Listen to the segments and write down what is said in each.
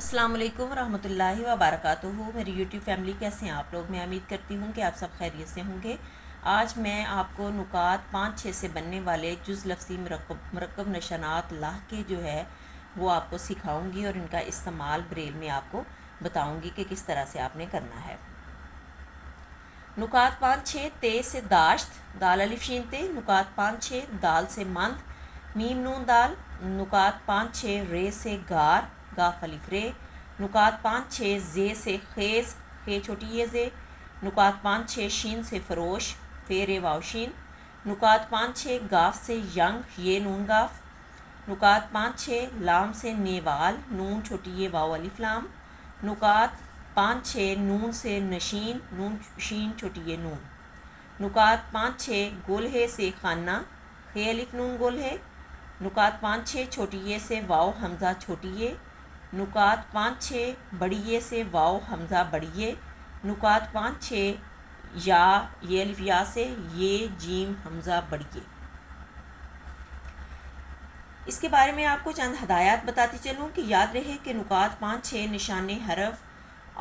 السلام علیکم ورحمۃ اللہ وبرکاتہ۔ میری یوٹیوب فیملی کیسے ہیں آپ لوگ؟ میں امید کرتی ہوں کہ آپ سب خیریت سے ہوں گے۔ آج میں آپ کو نکات 5-6 سے بننے والے جز لفظی مرکب نشانات لاہ کے جو ہے وہ آپ کو سکھاؤں گی اور ان کا استعمال بریل میں آپ کو بتاؤں گی کہ کس طرح سے آپ نے کرنا ہے۔ نکات 5-6 تے سے داشت، دال الف شین تے۔ نکات 5-6 دال سے مند، میم نون دال۔ نکات 5-6 رے سے گار، گاف الف رے۔ نکات 5-6 زے سے خیز، خے چھوٹی یہ زے۔ نکات 5-6 شین سے فروش، فے رے واو شین۔ نکات 5-6 گاف سے ینگ، یہ نون گاف۔ نکات 5-6 لام سے نیوال، نون چھوٹی یہ واو الف لام۔ نکات 5-6 نون سے نشین، نون شین چھوٹی یہ نون۔ نکات 5-6 گولہے سے خانہ، خے الف نون گولہے۔ نکات 5-6 چھوٹی یہ سے واو حمزہ چھوٹی یہ۔ نکات 5-6 بڑی یہ سے واو حمزہ بڑی یہ۔ نکات 5-6 یا، یہ الف یا سے یہ جیم حمزہ بڑی یہ۔ اس کے بارے میں آپ کو چند ہدایات بتاتی چلوں کہ یاد رہے کہ نکات 5-6 نشان حرف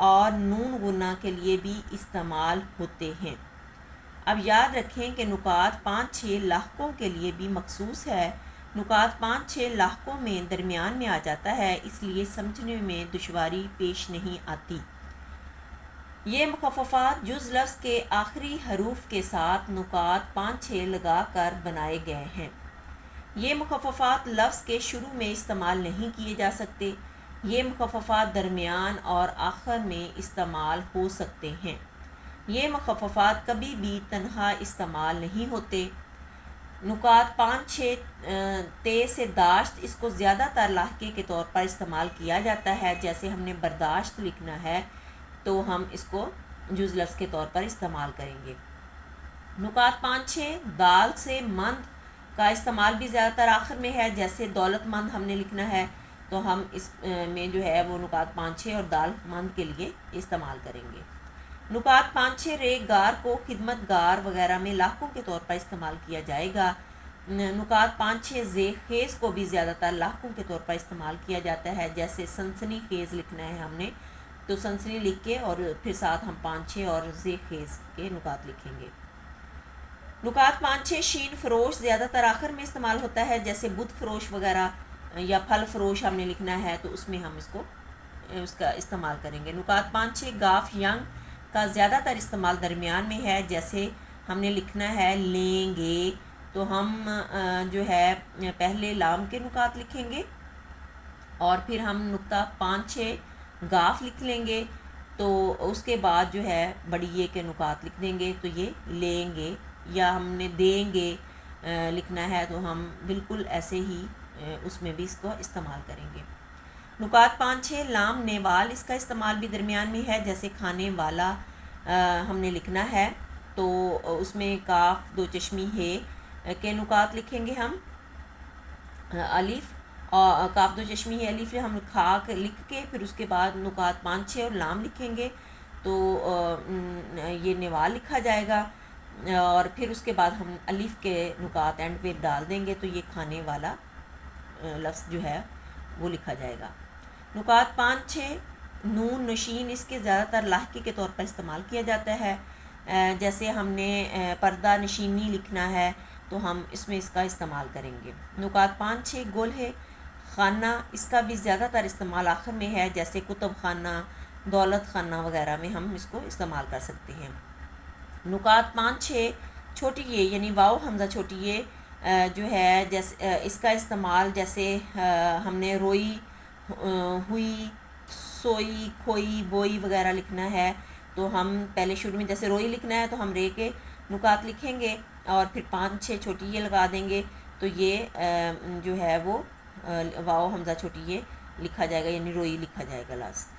اور نون غنہ کے لیے بھی استعمال ہوتے ہیں۔ اب یاد رکھیں کہ نکات 5-6 لاحقوں کے لیے بھی مخصوص ہے۔ نکات 5-6 لاحقوں میں درمیان میں آ جاتا ہے، اس لیے سمجھنے میں دشواری پیش نہیں آتی۔ یہ مخففات جز لفظ کے آخری حروف کے ساتھ نکات 5-6 لگا کر بنائے گئے ہیں۔ یہ مخففات لفظ کے شروع میں استعمال نہیں کیے جا سکتے۔ یہ مخففات درمیان اور آخر میں استعمال ہو سکتے ہیں۔ یہ مخففات کبھی بھی تنہا استعمال نہیں ہوتے۔ نکات 5-6 تے سے داشت، اس کو زیادہ تر لاحقے کے طور پر استعمال کیا جاتا ہے۔ جیسے ہم نے برداشت لکھنا ہے تو ہم اس کو جز لفظ کے طور پر استعمال کریں گے۔ نکات 5-6 دال سے مند کا استعمال بھی زیادہ تر آخر میں ہے۔ جیسے دولت مند ہم نے لکھنا ہے تو ہم اس میں جو ہے وہ نکات 5-6 اور دال مند کے لیے استعمال کریں گے۔ نکات 5-6 رے گار کو خدمت گار وغیرہ میں لاحقوں کے طور پر استعمال کیا جائے گا۔ نکات 5-6 زے خیز کو بھی زیادہ تر لاحقوں کے طور پر استعمال کیا جاتا ہے۔ جیسے سنسنی خیز لکھنا ہے ہم نے تو سنسنی لکھ کے اور پھر ساتھ ہم 5-6 اور زے خیز کے نکات لکھیں گے۔ نکات 5-6 شین فروش زیادہ تر آخر میں استعمال ہوتا ہے۔ جیسے بت فروش وغیرہ یا پھل فروش ہم نے لکھنا ہے تو اس میں ہم اس کا استعمال کریں گے۔ نکات 5-6 گاف ینگ کا زیادہ تر استعمال درمیان میں ہے۔ جیسے ہم نے لکھنا ہے لیں گے تو ہم جو ہے پہلے لام کے نکات لکھیں گے اور پھر ہم نقطہ 5-6 گاف لکھ لیں گے تو اس کے بعد جو ہے بڑی یہ کے نکات لکھ دیں گے تو یہ لیں گے۔ یا ہم نے دیں گے لکھنا ہے تو ہم بالکل ایسے ہی اس میں بھی اس کو استعمال کریں گے۔ نکات 5-6 لام نیوال، اس کا استعمال بھی درمیان میں ہے۔ جیسے کھانے والا ہم نے لکھنا ہے تو اس میں کاف دو چشمی ہے کے نکات لکھیں گے ہم الف، اور کاف دو چشمی ہے الف ہم خاک لکھ کے پھر اس کے بعد نکات 5-6 اور لام لکھیں گے تو یہ نیوال لکھا جائے گا اور پھر اس کے بعد ہم الف کے نکات اینڈ پہ ڈال دیں گے تو یہ کھانے والا لفظ جو ہے وہ لکھا جائے گا۔ نکات 5-6 نون نشین، اس کے زیادہ تر لاحقے کے طور پر استعمال کیا جاتا ہے۔ جیسے ہم نے پردہ نشینی لکھنا ہے تو ہم اس میں اس کا استعمال کریں گے۔ نکات 5-6 گول ہے خانہ، اس کا بھی زیادہ تر استعمال آخر میں ہے۔ جیسے کتب خانہ، دولت خانہ وغیرہ میں ہم اس کو استعمال کر سکتے ہیں۔ نکات 5-6 چھوٹی یہ یعنی واو حمزہ چھوٹی یہ جو ہے جیسے اس کا استعمال جیسے ہم نے روئی، ہوئی، سوئی، کھوئی، بوئی وغیرہ لکھنا ہے تو ہم پہلے شروع میں جیسے روئی لکھنا ہے تو ہم رے کے نکات لکھیں گے اور پھر 5-6 چھوٹی یہ لگا دیں گے تو یہ جو ہے وہ واو حمزہ چھوٹی یہ لکھا جائے گا یعنی روئی لکھا جائے گا لاسٹ۔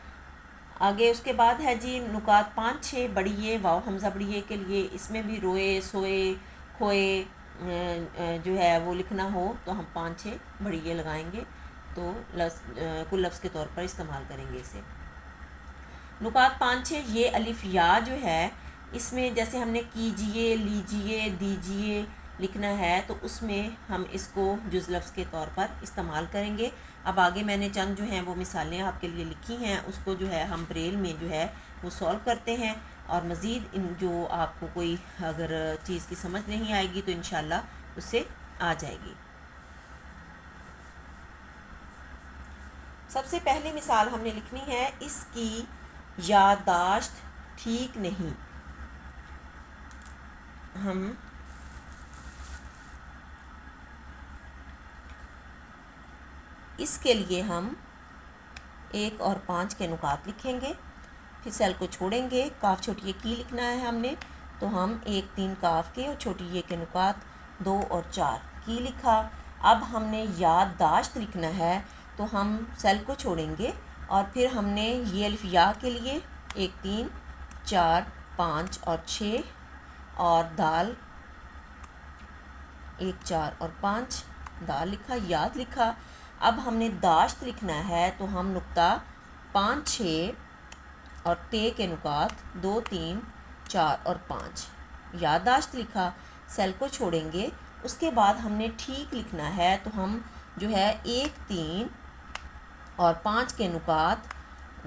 آگے اس کے بعد ہے جی نکات 5-6 بڑی یہ واو حمزہ بڑی یہ کے لیے، اس میں بھی روئے، سوئے، کھوئے جو ہے وہ لکھنا ہو تو ہم 5-6 بڑی یہ لگائیں گے تو کل لفظ کے طور پر استعمال کریں گے اسے۔ نکات 5-6 یہ الف یا جو ہے اس میں جیسے ہم نے کیجئے، لیجئے، دیجئے لکھنا ہے تو اس میں ہم اس کو جز لفظ کے طور پر استعمال کریں گے۔ اب آگے میں نے چند جو ہیں وہ مثالیں آپ کے لیے لکھی ہیں، اس کو جو ہے ہم بریل میں جو ہے وہ سولو کرتے ہیں، اور مزید ان جو آپ کو کوئی اگر چیز کی سمجھ نہیں آئے گی تو انشاءاللہ اس سے آ جائے گی۔ سب سے پہلی مثال ہم نے لکھنی ہے، اس کی یادداشت ٹھیک نہیں۔ ہم اس کے لیے ہم 1 اور 5 کے نکات لکھیں گے، پھر سیل کو چھوڑیں گے، کاف چھوٹی یہ کی لکھنا ہے ہم نے، تو ہم 1 3 کاف کے اور چھوٹی یہ کے نکات 2 اور 4 کی لکھا۔ اب ہم نے یادداشت لکھنا ہے تو ہم سیل کو چھوڑیں گے، اور پھر ہم نے یہ الف یا کے لیے 1 3 4 5 اور 6 اور دال 1 4 اور 5 دال لکھا، یاد لکھا۔ اب ہم نے داشت لکھنا ہے تو ہم نقطہ 5 6 اور تے کے نکات 2 3 4 اور 5 یادداشت لکھا، سیل کو چھوڑیں گے۔ اس کے بعد ہم نے ٹھیک لکھنا ہے تو ہم جو ہے 1 3 اور 5 کے نکات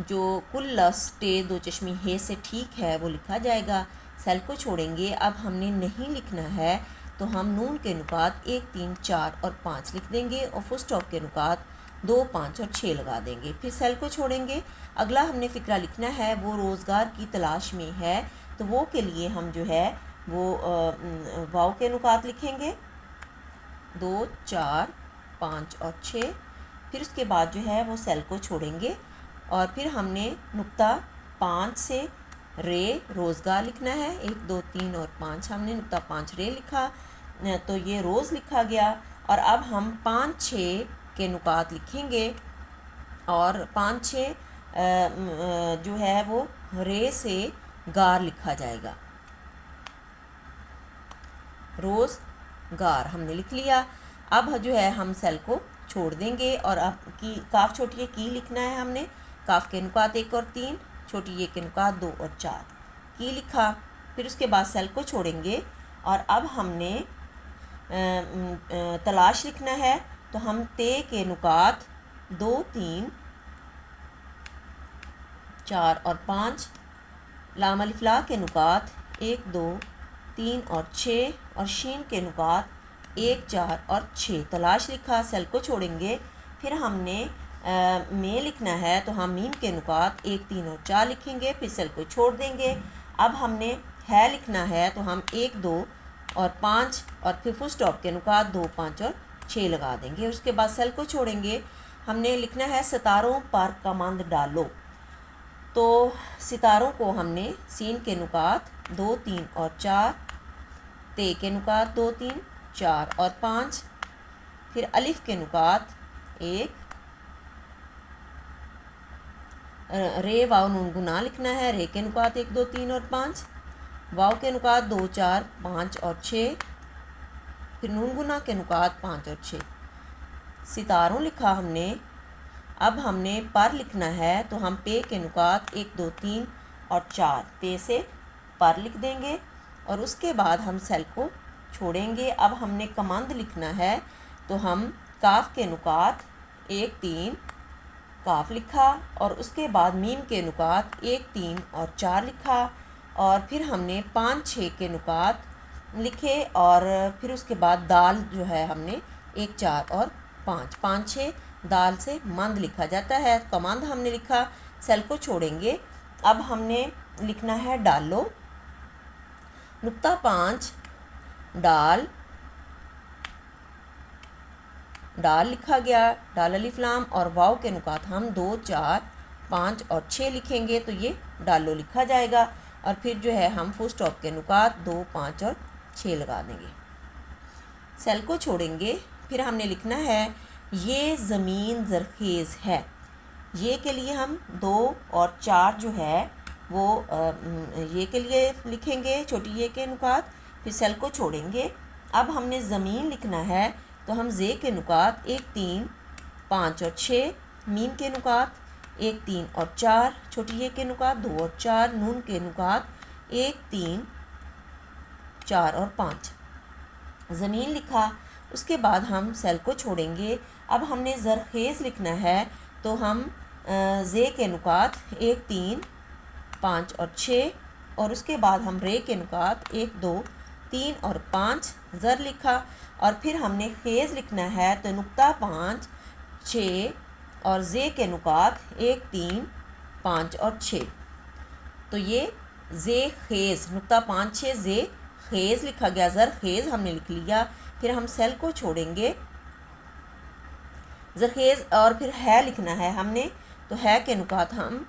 جو کل لفظ ٹے دو چشمی ہے سے ٹھیک ہے وہ لکھا جائے گا، سیل کو چھوڑیں گے۔ اب ہم نے نہیں لکھنا ہے تو ہم نون کے نکات 1 3 4 اور 5 لکھ دیں گے، اور فل اسٹاپ کے نکات 2 5 اور 6 لگا دیں گے، پھر سیل کو چھوڑیں گے۔ اگلا ہم نے فقرہ لکھنا ہے، وہ روزگار کی تلاش میں ہے، تو وہ کے لیے ہم جو ہے وہ واو کے نکات لکھیں گے 2 4 5 اور 6، پھر اس کے بعد جو ہے وہ سیل کو چھوڑیں گے، اور پھر ہم نے نقطہ 5 سے رے روزگار لکھنا ہے، 1 2 3 اور 5 ہم نے نقطہ 5 رے لکھا، تو یہ روز لکھا گیا۔ اور اب ہم 5 6 کے نکات لکھیں گے، اور 5 6 جو ہے وہ رے سے گار لکھا جائے گا، روز گار ہم نے لکھ لیا۔ اب جو ہے ہم سیل کو چھوڑ دیں گے، اور اب کی کاف چھوٹی یہ کی لکھنا ہے ہم نے، کاف کے نکات 1 اور 3، چھوٹی یہ کے نکات 2 اور 4 کی لکھا، پھر اس کے بعد سیل کو چھوڑیں گے، اور اب ہم نے تلاش لکھنا ہے تو ہم تے کے نکات 2 3 4 اور 5، لام الف لا کے نکات 1 2 3 اور 6، اور شین کے نکات 1 4 اور 6 تلاش لکھا، سیل کو چھوڑیں گے۔ پھر ہم نے میں لکھنا ہے تو ہم میم کے نکات 1 3 اور 4 لکھیں گے، پھر سیل کو چھوڑ دیں گے۔ اب ہم نے ہے لکھنا ہے تو ہم 1 2 اور 5 اور پھر فل اسٹاپ کے نکات 2 5 اور 6 لگا دیں گے، اس کے بعد سیل کو چھوڑیں گے۔ ہم نے لکھنا ہے ستاروں پر کمند ڈالو، تو ستاروں کو ہم نے سین کے نکات 2 3 اور 4، تے کے نکات 2 3 4 اور 5، پھر الف کے نکات 1، رے واو نون گنا لکھنا ہے، رے کے نکات 1 2 3 اور 5، واو کے نکات 2 4 5 اور 6، پھر نون گنا کے نکات 5 اور 6، ستاروں لکھا ہم نے۔ اب ہم نے پر لکھنا ہے تو ہم پے کے نکات 1 2 3 اور 4 پے سے پر لکھ دیں گے، اور اس کے بعد ہم سیل کو چھوڑیں گے۔ اب ہم نے کمند لکھنا ہے تو ہم کاف کے نکات 1 3 کاف لکھا، اور اس کے بعد میم کے نکات 1 3 اور 4 لکھا، اور پھر ہم نے 5 6 کے نکات لکھے، اور پھر اس کے بعد دال جو ہے ہم نے 1 4 اور 5 5 6 دال سے مند لکھا جاتا ہے، کمند ہم نے لکھا، سیل کو چھوڑیں گے۔ اب ہم نے لکھنا ہے ڈالو، نقطہ 5 ڈال، ڈال لکھا گیا، ڈال الف لام اور واو کے نکات ہم 2 4 5 اور 6 لکھیں گے، تو یہ ڈالو لکھا جائے گا، اور پھر جو ہے ہم فل اسٹاپ کے نکات 2 5 اور 6 لگا دیں گے، سیل کو چھوڑیں گے۔ پھر ہم نے لکھنا ہے یہ زمین زرخیز ہے، یہ کے لیے ہم 2 اور 4 جو ہے وہ یہ کے لیے لکھیں گے، چھوٹی یہ کے نکات، پھر سیل کو چھوڑیں گے۔ اب ہم نے زمین لکھنا ہے تو ہم زے کے نکات 1 3 5 اور 6، میم کے نکات 1 3 اور 4، چھوٹی یہ کے نکات 2 اور 4، نون کے نکات 1 3 4 اور 5 زمین لکھا، اس کے بعد ہم سیل کو چھوڑیں گے۔ اب ہم نے زرخیز لکھنا ہے تو ہم زے کے نکات 1 3 5 اور 6 اور اس کے بعد ہم رے کے نکات 1 2 3 اور 5 زر لکھا، اور پھر ہم نے خیز لکھنا ہے تو نقطہ 5 6 اور زے کے نکات 1 3 5 اور 6، تو یہ زے خیز نقطہ 5 6 زے خیز لکھا گیا، زر خیز ہم نے لکھ لیا۔ پھر ہم سیل کو چھوڑیں گے، زرخیز اور پھر ہے لکھنا ہے ہم نے، تو ہے کے نکات ہم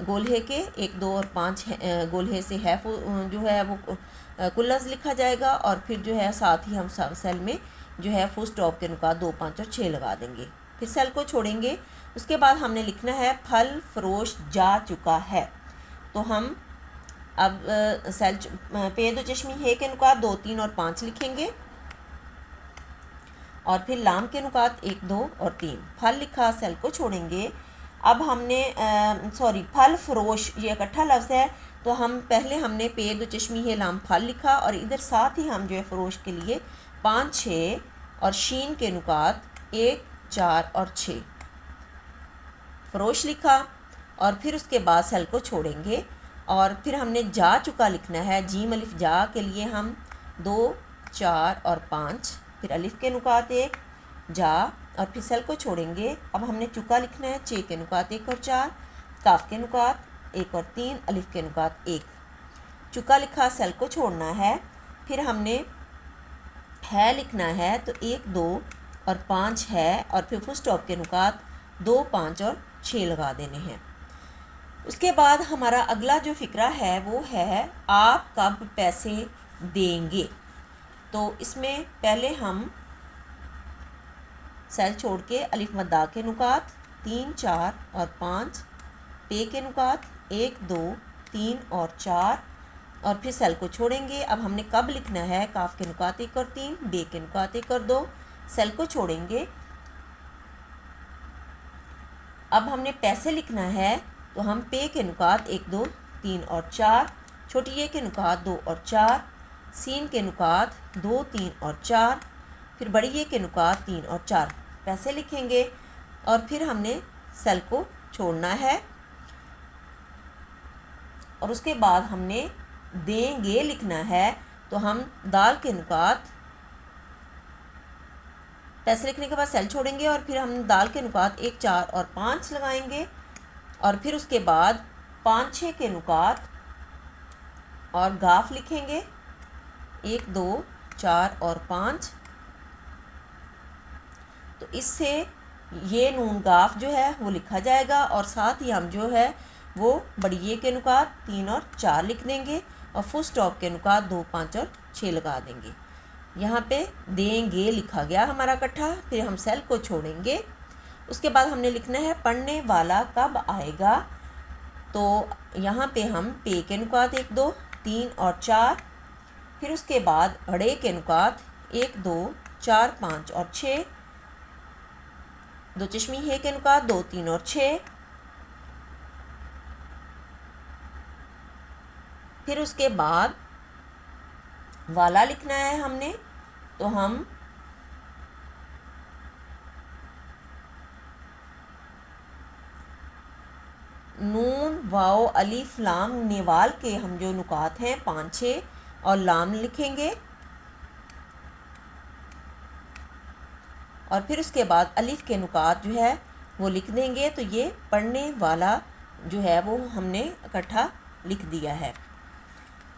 گولہے کے 1 2 اور 5 گولہے سے ہے جو ہے وہ کل لفظ لکھا جائے گا، اور پھر جو ہے ساتھ ہی ہم سیل میں جو ہے فل اسٹاپ کے نکات 2 5 اور 6 لگا دیں گے۔ پھر سیل کو چھوڑیں گے، اس کے بعد ہم نے لکھنا ہے پھل فروش جا چکا ہے، تو ہم اب سیل پے دو چشمی ہے کے نکات 2 3 اور 5 لکھیں گے، اور پھر لام کے نکات 1 2 اور 3 پھل لکھا، سیل کو چھوڑیں گے۔ اب ہم نے پھل فروش یہ اکٹھا لفظ ہے، تو ہم نے پے دو چشمی ہے لام پھل لکھا، اور ادھر ساتھ ہی ہم جو ہے فروش کے لیے 5 6 اور شین کے نکات 1 4 اور 6 فروش لکھا، اور پھر اس کے بعد سیل کو چھوڑیں گے، اور پھر ہم نے جا چکا لکھنا ہے، جیم الف جا کے لیے ہم 2 4 اور 5 پھر الف کے نکات 1 جا، اور پھر سیل کو چھوڑیں گے۔ اب ہم نے چکا لکھنا ہے 6 کے نکات 1 اور 4 کاف کے نکات 1 اور 3 الف کے نکات 1 چکا لکھا، سیل کو چھوڑنا ہے۔ پھر ہم نے ہے لکھنا ہے تو 1 2 اور 5 ہے، اور پھر فل اسٹاپ کے نکات 2 5 اور 6 لگا دینے ہیں۔ اس کے بعد ہمارا اگلا جو فقرہ ہے وہ ہے آپ کب پیسے دیں گے، تو اس میں پہلے ہم سیل چھوڑ کے الف مدہ کے نکات 3 4 اور 5 پے کے نکات 1 2 3 اور 4 اور پھر سیل کو چھوڑیں گے۔ اب ہم نے کب لکھنا ہے، کاف کے نکات 1 اور 3 بے کے نکات 1 اور 2 سیل کو چھوڑیں گے۔ اب ہم نے پیسے لکھنا ہے تو ہم پے کے نکات 1 2 3 اور 4 چھوٹی اے کے نکات 2 اور 4 سین کے نکات 2 3 اور 4 پھر بڑی اے کے نکات 3 اور 4 پیسے لکھیں گے، اور پھر ہم نے سیل کو چھوڑنا ہے، اور اس کے بعد ہم نے دیں گے لکھنا ہے، تو ہم دال کے نکات پیسے لکھنے کے بعد سیل چھوڑیں گے، اور پھر ہم دال کے نکات 1 4 اور 5 لگائیں گے، اور پھر اس کے بعد 5 6 کے نکات اور گاف لکھیں گے 1 2 4 اور 5، تو اس سے یہ نون گاف جو ہے وہ لکھا جائے گا، اور ساتھ ہی ہم جو ہے وہ بڑی اے کے نکات 3 اور 4 لکھ دیں گے، اور فل اسٹاپ کے نکات 2 5 اور 6 لگا دیں گے۔ یہاں پہ دیں گے لکھا گیا ہمارا اکٹھا، پھر ہم سیل کو چھوڑیں گے۔ اس کے بعد ہم نے لکھنا ہے پڑھنے والا کب آئے گا، تو یہاں پہ ہم پے کے نکات 1 2 3 اور 4 پھر اس کے بعد اڑے کے نکات 1 2 4 5 اور 6 دو چشمی ہے کے نکات 2 3 اور 6 پھر اس کے بعد والا لکھنا ہے ہم نے، تو ہم نون واو الف لام نیوال کے ہم جو نکات ہیں 5 6 اور لام لکھیں گے، اور پھر اس کے بعد الف کے نکات جو ہے وہ لکھ دیں گے، تو یہ پڑھنے والا جو ہے وہ ہم نے اکٹھا لکھ دیا ہے۔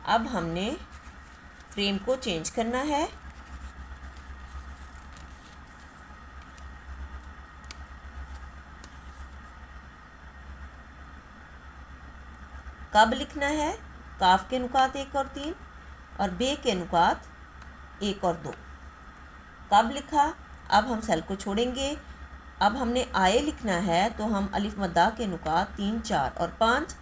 اب ہم نے فریم کو چینج کرنا ہے، کب لکھنا ہے، کاف کے نکات 1 اور 3 اور بے کے نکات 1 اور 2 کب لکھا۔ اب ہم سیل کو چھوڑیں گے، اب ہم نے آئے لکھنا ہے، تو ہم الف مدہ کے نکات 3 4 اور 5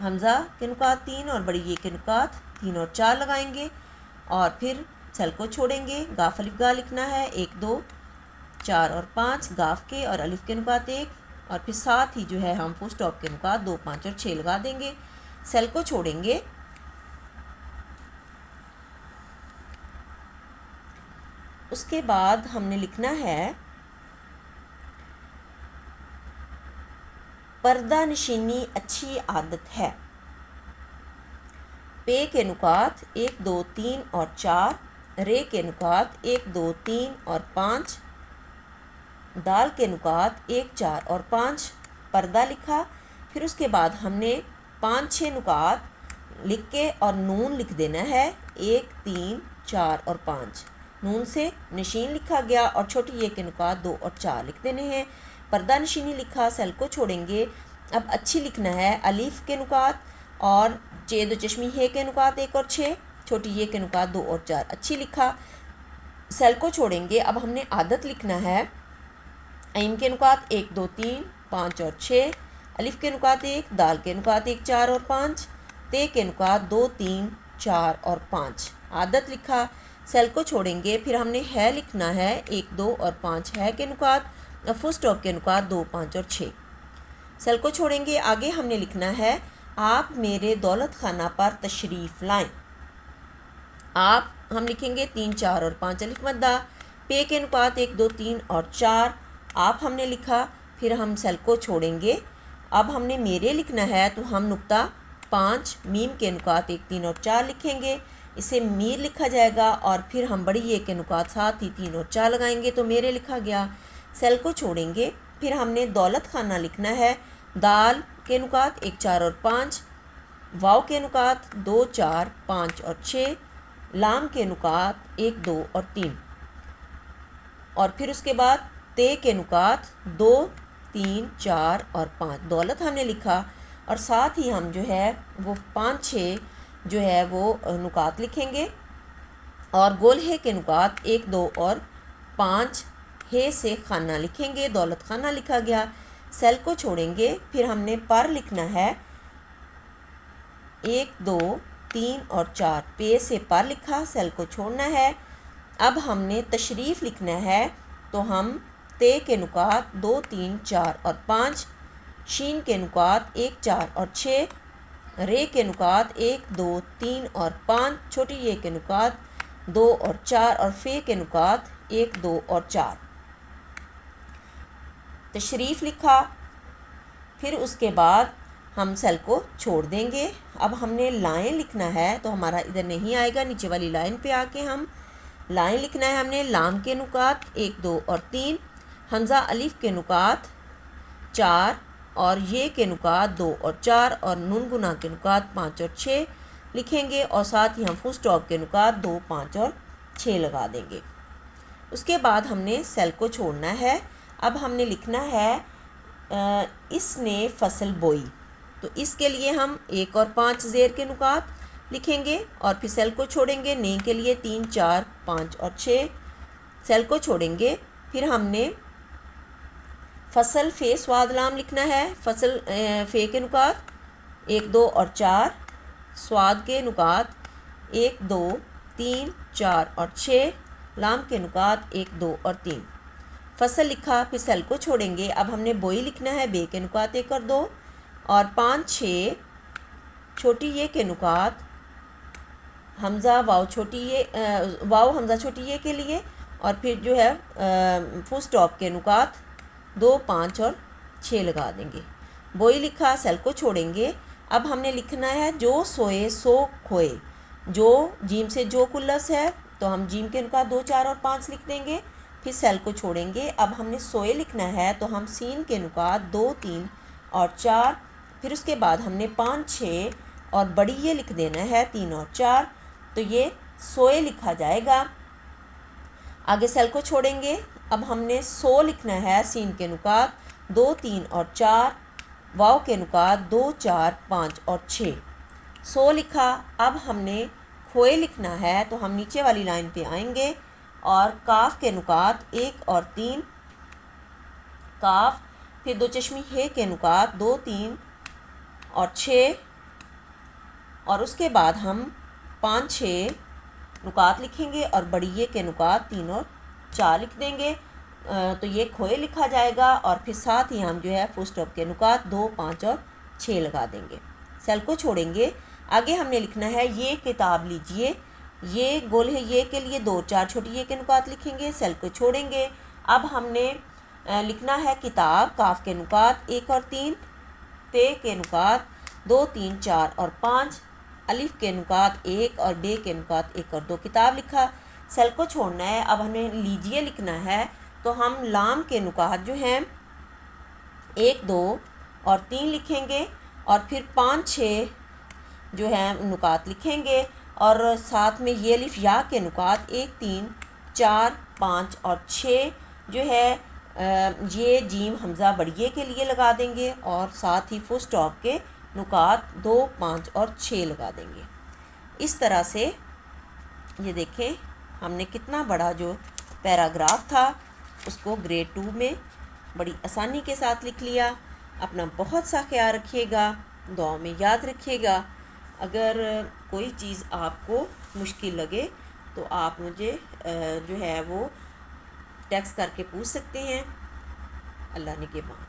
حمزہ کے نکات 3 اور بڑی اے کے نکات 3 اور 4 لگائیں گے، اور پھر سیل کو چھوڑیں گے۔ گاف الف گا لکھنا ہے 1 2 4 اور 5 گاف کے اور الف کے نکات 1، اور پھر ساتھ ہی جو ہے ہم فل اسٹاپ کے نکات 2 5 اور 6 لگا دیں گے، سیل کو چھوڑیں گے۔ اس کے بعد ہم نے لکھنا ہے پردہ نشینی اچھی عادت ہے۔ پے کے نکات 1 2 3 اور 4، رے کے نکات 1 2 3 اور 5، دال کے نکات 1 4 اور 5 پردہ لکھا۔ پھر اس کے بعد ہم نے 5 6 نکات لکھ کے اور نون لکھ دینا ہے 1 3 4 اور 5، نون سے نشین لکھا گیا اور چھوٹی یہ کے نکات 2 اور 4 لکھ دینے ہیں۔ پردہ نشینی لکھا، سیل کو چھوڑیں گے۔ اب اچھی لکھنا ہے، الف کے نکات اور چے دو چشمی ہے کے نکات 1 اور 6، چھوٹی یہ کے نکات 2 اور 4، اچھی لکھا، سیل کو چھوڑیں گے۔ اب ہم نے عادت لکھنا ہے، عین کے نکات 1 2 3 5 اور 6، الف کے نکات 1، دال کے نکات 1 4 اور 5، تے کے نکات 2 3 4 اور 5، عادت لکھا، سیل کو چھوڑیں گے۔ پھر ہم نے ہے لکھنا ہے 1 2 اور 5 ہے کے نکات اور فل اسٹاپ کے نکات 2 5 اور 6، سیل کو چھوڑیں گے۔ آگے ہم نے لکھنا ہے آپ میرے دولت خانہ پر تشریف لائیں۔ آپ ہم لکھیں گے 3 4 اور 5 الف مدہ، پے کے نکات 1 2 3 اور 4، آپ ہم نے لکھا، پھر ہم سیل کو چھوڑیں گے۔ اب ہم نے میرے لکھنا ہے تو ہم نقطہ 5 میم کے نکات 1 3 اور 4 لکھیں گے، اسے میر لکھا جائے گا، اور پھر ہم بڑی یہ کے نکات ساتھ ہی 3 اور 4 لگائیں گے تو میرے لکھا گیا، سیل کو چھوڑیں گے۔ پھر ہم نے دولت خانہ لکھنا ہے، دال کے نکات 1 4 اور 5، واو کے نکات 2 4 5 اور 6، لام کے نکات 1 2 اور 3، اور پھر اس کے بعد تے کے نکات 2 3 4 اور 5، دولت ہم نے لکھا، اور ساتھ ہی ہم جو ہے وہ 5 6 جو ہے وہ نکات لکھیں گے، اور گول ہے کے نکات 1 2 اور 5 ہے سے خانہ لکھیں گے، دولت خانہ لکھا گیا، سیل کو چھوڑیں گے۔ پھر ہم نے پر لکھنا ہے 1 2 3 اور 4، پے سے پر لکھا، سیل کو چھوڑنا ہے۔ اب ہم نے تشریف لکھنا ہے تو ہم تے کے نکات 2 3 4 اور 5، شین کے نکات 1 4 اور 6، رے کے نکات 1 2 3 اور 5، چھوٹی یہ کے نکات 2 اور 4، اور فے کے نکات 1 2 اور 4، تشریف لکھا۔ پھر اس کے بعد ہم سیل کو چھوڑ دیں گے۔ اب ہم نے لائن لکھنا ہے تو ہمارا ادھر نہیں آئے گا، نیچے والی لائن پہ آ کے ہم لائن لکھنا ہے۔ ہم نے لام کے نکات 1 2 اور 3، حمزہ الف کے نکات 4 اور یہ کے نکات 2 اور 4، اور نون گنا کے نکات 5 اور 6 لکھیں گے، اور ساتھ ہی ہم فل اسٹاپ کے نکات 2 5 اور 6 لگا دیں گے۔ اس کے بعد ہم نے سیل کو چھوڑنا ہے۔ اب ہم نے لکھنا ہے اس نے فصل بوئی، تو اس کے لیے ہم 1 اور 5 زیر کے نکات لکھیں گے، اور پھر سیل کو چھوڑیں گے۔ نے کے لیے 3 4 5 اور 6، سیل کو چھوڑیں گے۔ پھر ہم نے فصل فے سواد لام لکھنا ہے، فصل فے کے نکات 1 2 اور 4، سواد کے نکات 1 2 3 4 اور 6، لام کے نکات 1 2 اور 3، فصل لکھا، پھر سیل کو چھوڑیں گے۔ اب ہم نے بوئی لکھنا ہے، بے کے نکات 1 اور 2 اور 5 6، چھوٹی یہ کے نکات حمزہ واو چھوٹی یہ واو حمزہ چھوٹی یہ کے لیے، اور پھر جو ہے فل اسٹاپ کے نکات 2 5 اور 6 لگا دیں گے۔ بوئی لکھا، سیل کو چھوڑیں گے۔ اب ہم نے لکھنا ہے جو سوئے سو کھوئے، جو جیم سے جو کلس ہے تو ہم جیم کے نکات 2 4 اور 5 لکھ دیں گے، پھر سیل کو چھوڑیں گے۔ اب ہم نے سوئے لکھنا ہے تو ہم سین کے نکات 2 3 اور 4، پھر اس کے بعد ہم نے 5 6 اور بڑی یہ لکھ دینا ہے 3 اور 4، تو یہ سوئے لکھا جائے گا۔ آگے سیل کو چھوڑیں گے۔ اب ہم نے سو لکھنا ہے، سین کے نکات 2 3 اور 4، واو کے نکات 2 4 5 اور 6، سو لکھا۔ اب ہم نے کھوئے لکھنا ہے تو ہم نیچے والی لائن پہ آئیں گے، اور کاف کے نکات 1 اور 3، کاف، پھر دو چشمی ہے کے نکات 2 3 اور 6، اور اس کے بعد ہم 5 6 نکات لکھیں گے، اور بڑی یہ کے نکات 3 اور 4 لکھ دیں گے، تو یہ کھوئے لکھا جائے گا، اور پھر ساتھ ہی ہم جو ہے فل اسٹاپ کے نکات 2 5 اور 6 لگا دیں گے، سیل کو چھوڑیں گے۔ آگے ہم نے لکھنا ہے یہ کتاب لیجئے، یہ گول ہے یہ کے لیے 2 اور 4 چھوٹی یہ کے نکات لکھیں گے، سیل کو چھوڑیں گے۔ اب ہم نے لکھنا ہے کتاب، کاف کے نکات 1 اور 3، تے کے نکات 2 3 4 اور 5، الف کے نکات 1 اور بے کے نکات 1 اور 2۔ کتاب لکھا، سیل کو چھوڑنا ہے۔ اب ہمیں لیجیے لکھنا ہے، تو ہم لام کے نکات جو ہیں 1 2 اور 3 لکھیں گے، اور پھر 5 6 جو ہے نکات لکھیں گے، اور ساتھ میں یہ الف یا کے نکات 1 3 4 5 اور 6 جو ہے یہ جیم حمزہ بڑھئے کے لیے لگا دیں گے، اور ساتھ ہی فل سٹاپ کے نکات 2 5 اور 6 لگا دیں گے۔ اس طرح سے یہ دیکھیں ہم نے کتنا بڑا جو پیراگراف تھا اس کو گریڈ 2 میں بڑی آسانی کے ساتھ لکھ لیا۔ اپنا بہت سا خیال رکھیے گا، دعاؤں میں یاد رکھیے گا۔ اگر کوئی چیز آپ کو مشکل لگے تو آپ مجھے جو ہے وہ ٹیکسٹ کر کے پوچھ سکتے ہیں۔ اللہ نگہبان۔